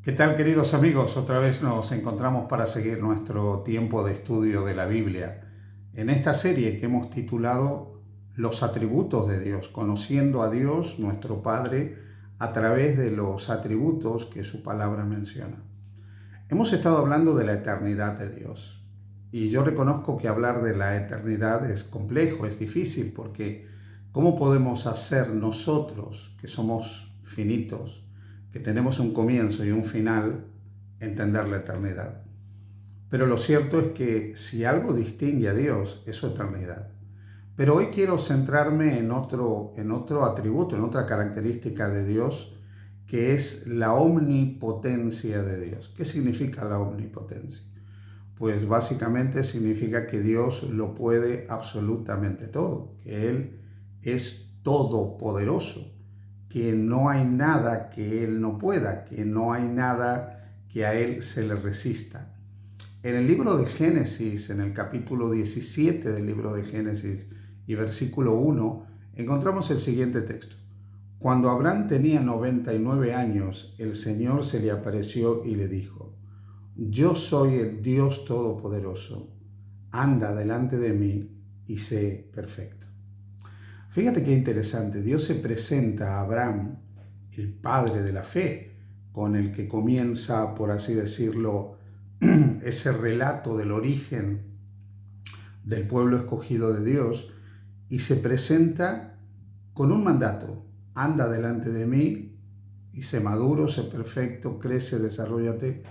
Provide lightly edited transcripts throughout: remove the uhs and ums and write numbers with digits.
¿Qué tal, queridos amigos? Otra vez nos encontramos para seguir nuestro tiempo de estudio de la Biblia en esta serie que hemos titulado Los atributos de Dios, conociendo a Dios, nuestro Padre, a través de los atributos que su palabra menciona. Hemos estado hablando de la eternidad de Dios y yo reconozco que hablar de la eternidad es complejo, es difícil, porque ¿cómo podemos hacer nosotros, que somos finitos, que tenemos un comienzo y un final, entender la eternidad? Pero lo cierto es que si algo distingue a Dios es su eternidad. Pero hoy quiero centrarme en otro atributo, en otra característica de Dios, que es la omnipotencia de Dios. ¿Qué significa la omnipotencia? Pues básicamente significa que Dios lo puede absolutamente todo, que Él es todopoderoso, que no hay nada que Él no pueda, que no hay nada que a Él se le resista. En el libro de Génesis, en el capítulo 17 del libro de Génesis y versículo 1, encontramos el siguiente texto. Cuando Abraham tenía 99 años, el Señor se le apareció y le dijo: Yo soy el Dios Todopoderoso, anda delante de mí y sé perfecto. Fíjate qué interesante, Dios se presenta a Abraham, el padre de la fe, con el que comienza, por así decirlo, ese relato del origen del pueblo escogido de Dios, y se presenta con un mandato: anda delante de mí y sé maduro, sé perfecto, crece, desarróllate.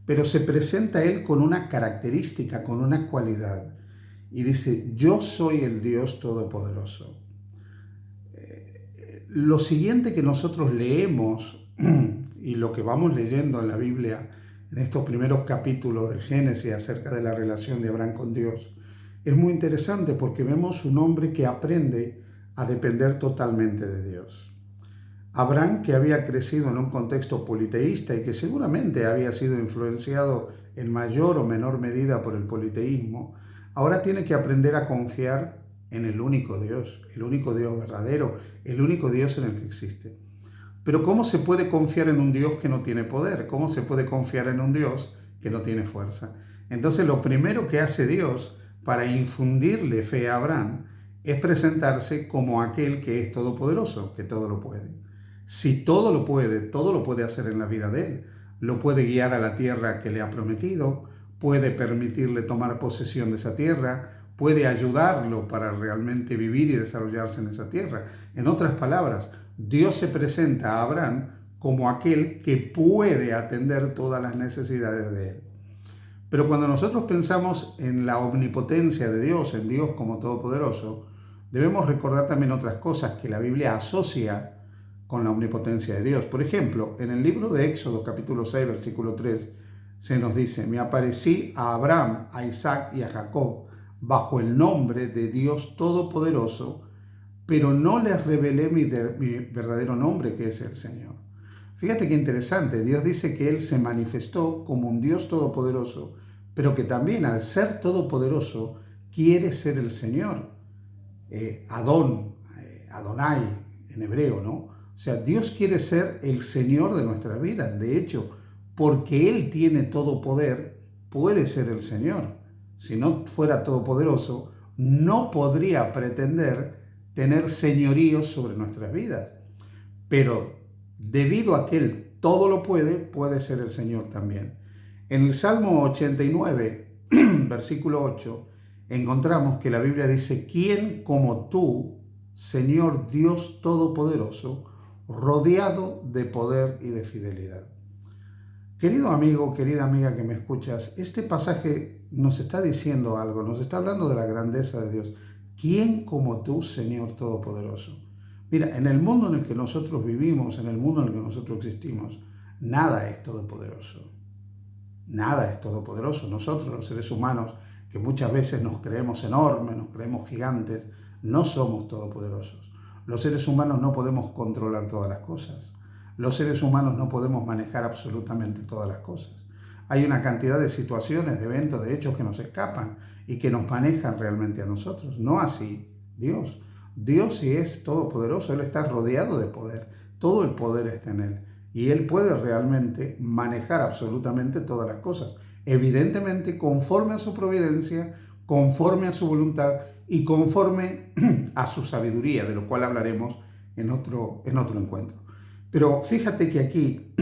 Pero se presenta Él con una característica, con una cualidad, y dice: yo soy el Dios Todopoderoso. Lo siguiente que nosotros leemos y lo que vamos leyendo en la Biblia, en estos primeros capítulos del Génesis acerca de la relación de Abraham con Dios, es muy interesante porque vemos un hombre que aprende a depender totalmente de Dios. Abraham, que había crecido en un contexto politeísta y que seguramente había sido influenciado en mayor o menor medida por el politeísmo, ahora tiene que aprender a confiar en el único Dios verdadero, el único Dios en el que existe. Pero ¿cómo se puede confiar en un Dios que no tiene poder? ¿Cómo se puede confiar en un Dios que no tiene fuerza? Entonces lo primero que hace Dios para infundirle fe a Abraham es presentarse como aquel que es todopoderoso, que todo lo puede. Si todo lo puede hacer en la vida de él. Lo puede guiar a la tierra que le ha prometido, puede permitirle tomar posesión de esa tierra, puede ayudarlo para realmente vivir y desarrollarse en esa tierra. En otras palabras, Dios se presenta a Abraham como aquel que puede atender todas las necesidades de él. Pero cuando nosotros pensamos en la omnipotencia de Dios, en Dios como todopoderoso, debemos recordar también otras cosas que la Biblia asocia con la omnipotencia de Dios. Por ejemplo, en el libro de Éxodo, capítulo 6, versículo 3, se nos dice: me aparecí a Abraham, a Isaac y a Jacob bajo el nombre de Dios Todopoderoso, pero no les revelé mi verdadero nombre, que es el Señor. Fíjate qué interesante, Dios dice que Él se manifestó como un Dios todopoderoso, pero que también, al ser todopoderoso, quiere ser el Señor. Adonai en hebreo, ¿no? O sea, Dios quiere ser el Señor de nuestra vida. De hecho, porque Él tiene todo poder, puede ser el Señor. Si no fuera todopoderoso, no podría pretender tener señorío sobre nuestras vidas. Pero debido a que Él todo lo puede ser el Señor también. En el Salmo 89, versículo 8, encontramos que la Biblia dice: ¿quién como tú, Señor Dios Todopoderoso, rodeado de poder y de fidelidad? Querido amigo, querida amiga que me escuchas, este pasaje nos está diciendo algo, nos está hablando de la grandeza de Dios. ¿Quién como tú, Señor Todopoderoso? Mira, en el mundo en el que nosotros vivimos, en el mundo en el que nosotros existimos, nada es todopoderoso. Nada es todopoderoso. Nosotros, los seres humanos, que muchas veces nos creemos enormes, nos creemos gigantes, no somos todopoderosos. Los seres humanos no podemos controlar todas las cosas. Los seres humanos no podemos manejar absolutamente todas las cosas. Hay una cantidad de situaciones, de eventos, de hechos que nos escapan y que nos manejan realmente a nosotros. No así Dios. Dios, si es todopoderoso, Él está rodeado de poder. Todo el poder está en Él. y Él puede realmente manejar absolutamente todas las cosas, evidentemente conforme a su providencia, conforme a su voluntad y conforme a su sabiduría, de lo cual hablaremos en otro encuentro. Pero fíjate que aquí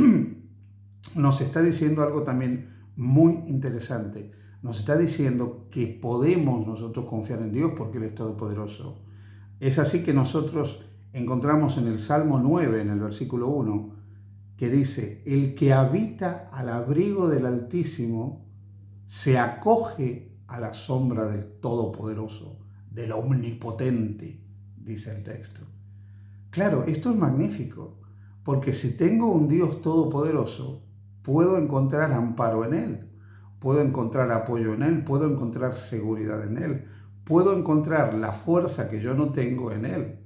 nos está diciendo algo también muy interesante. Nos está diciendo que podemos nosotros confiar en Dios porque Él es todopoderoso. Es así que nosotros encontramos en el Salmo 9, en el versículo 1, que dice: el que habita al abrigo del Altísimo se acoge a la sombra del Todopoderoso, del Omnipotente, dice el texto. Claro, esto es magnífico, porque si tengo un Dios todopoderoso, puedo encontrar amparo en Él, puedo encontrar apoyo en Él, puedo encontrar seguridad en Él, puedo encontrar la fuerza que yo no tengo en Él.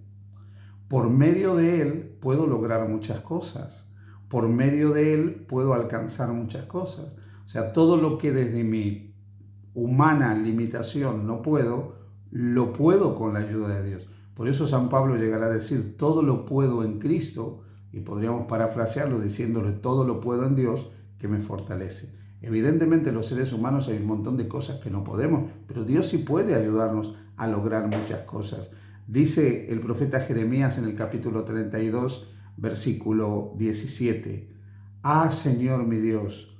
Por medio de Él puedo lograr muchas cosas, por medio de Él puedo alcanzar muchas cosas. O sea, todo lo que desde mi humana limitación no puedo, lo puedo con la ayuda de Dios. Por eso San Pablo llegará a decir: todo lo puedo en Cristo, y podríamos parafrasearlo diciéndole: todo lo puedo en Dios que me fortalece. Evidentemente los seres humanos hay un montón de cosas que no podemos, pero Dios sí puede ayudarnos a lograr muchas cosas. Dice el profeta Jeremías en el capítulo 32, versículo 17: ah, Señor mi Dios,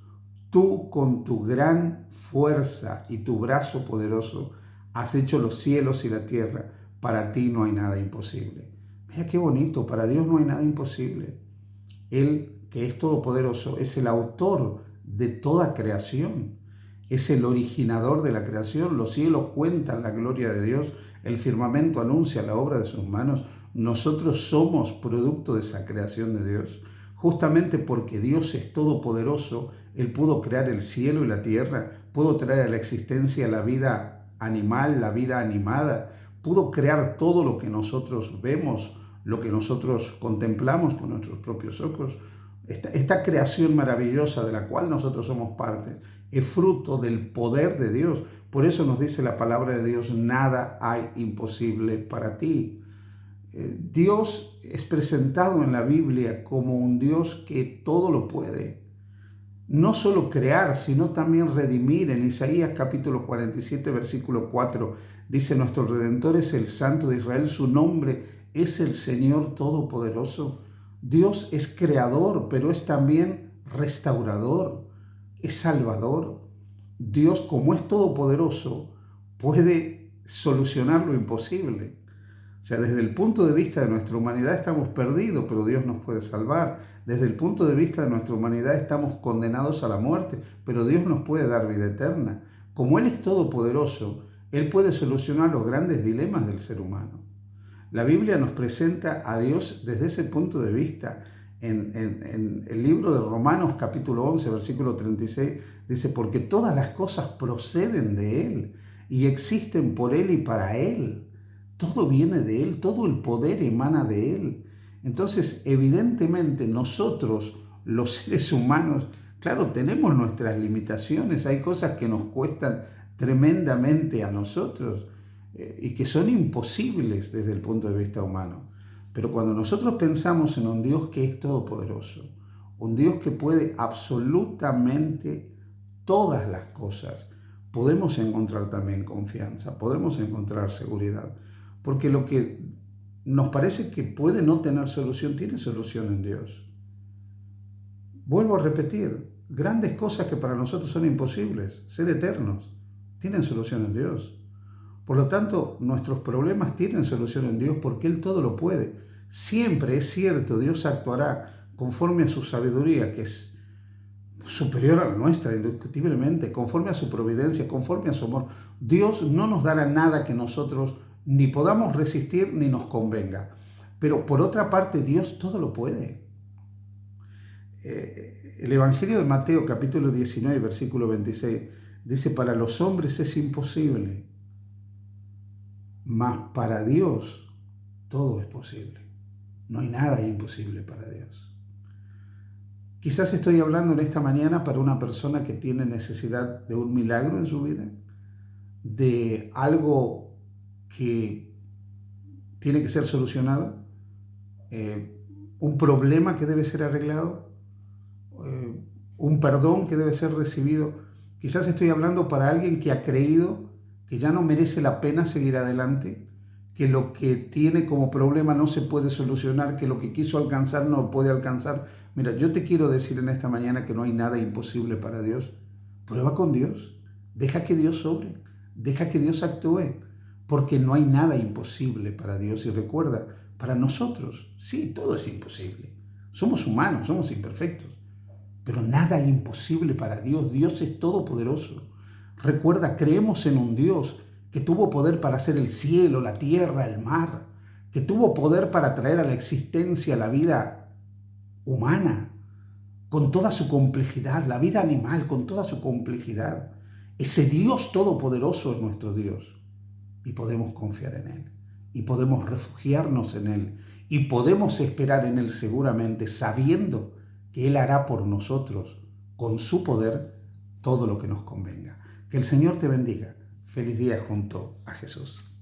tú con tu gran fuerza y tu brazo poderoso has hecho los cielos y la tierra. Para ti no hay nada imposible. Mira qué bonito, para Dios no hay nada imposible. Él, que es todopoderoso, es el autor de toda creación. Es el originador de la creación. Los cielos cuentan la gloria de Dios. El firmamento anuncia la obra de sus manos. Nosotros somos producto de esa creación de Dios. Justamente porque Dios es todopoderoso, Él pudo crear el cielo y la tierra, pudo traer a la existencia la vida animal, la vida animada, pudo crear todo lo que nosotros vemos, lo que nosotros contemplamos con nuestros propios ojos. Esta creación maravillosa de la cual nosotros somos partes es fruto del poder de Dios. Por eso nos dice la palabra de Dios: nada hay imposible para ti. Dios es presentado en la Biblia como un Dios que todo lo puede. No solo crear, sino también redimir. En Isaías capítulo 47, versículo 4, dice: nuestro Redentor es el Santo de Israel, su nombre es el Señor Todopoderoso. Dios es creador, pero es también restaurador, es salvador. Dios, como es todopoderoso, puede solucionar lo imposible. O sea, desde el punto de vista de nuestra humanidad estamos perdidos, pero Dios nos puede salvar. Desde el punto de vista de nuestra humanidad estamos condenados a la muerte, pero Dios nos puede dar vida eterna. Como Él es todopoderoso, Él puede solucionar los grandes dilemas del ser humano. La Biblia nos presenta a Dios desde ese punto de vista. En el libro de Romanos capítulo 11, versículo 36, dice: porque todas las cosas proceden de Él y existen por Él y para Él. Todo viene de Él, todo el poder emana de Él. Entonces, evidentemente, nosotros, los seres humanos, claro, tenemos nuestras limitaciones, hay cosas que nos cuestan tremendamente a nosotros y que son imposibles desde el punto de vista humano. Pero cuando nosotros pensamos en un Dios que es todopoderoso, un Dios que puede absolutamente todas las cosas, podemos encontrar también confianza, podemos encontrar seguridad. Porque lo que nos parece que puede no tener solución, tiene solución en Dios. Vuelvo a repetir, grandes cosas que para nosotros son imposibles, ser eternos, tienen solución en Dios. Por lo tanto, nuestros problemas tienen solución en Dios porque Él todo lo puede. Siempre es cierto, Dios actuará conforme a su sabiduría, que es superior a la nuestra, indiscutiblemente, conforme a su providencia, conforme a su amor. Dios no nos dará nada que nosotros ni podamos resistir ni nos convenga. Pero por otra parte, Dios todo lo puede. El Evangelio de Mateo, capítulo 19, versículo 26, dice: para los hombres es imposible, mas para Dios todo es posible. No hay nada imposible para Dios. Quizás estoy hablando en esta mañana para una persona que tiene necesidad de un milagro en su vida, de algo que tiene que ser solucionado, un problema que debe ser arreglado. un perdón que debe ser recibido. Quizás estoy hablando para alguien que ha creído que ya no merece la pena seguir adelante, que lo que tiene como problema no se puede solucionar, que lo que quiso alcanzar no puede alcanzar. Mira, yo te quiero decir en esta mañana que no hay nada imposible para Dios. Prueba con Dios, deja que Dios obre, deja que Dios actúe, porque no hay nada imposible para Dios. Y recuerda, para nosotros, sí, todo es imposible. Somos humanos, somos imperfectos, pero nada es imposible para Dios. Dios es todopoderoso. Recuerda, creemos en un Dios que tuvo poder para hacer el cielo, la tierra, el mar, que tuvo poder para traer a la existencia la vida humana, con toda su complejidad, la vida animal, con toda su complejidad. Ese Dios todopoderoso es nuestro Dios y podemos confiar en Él y podemos refugiarnos en Él y podemos esperar en Él seguramente, sabiendo que Él hará por nosotros, con su poder, todo lo que nos convenga. Que el Señor te bendiga. Feliz día junto a Jesús.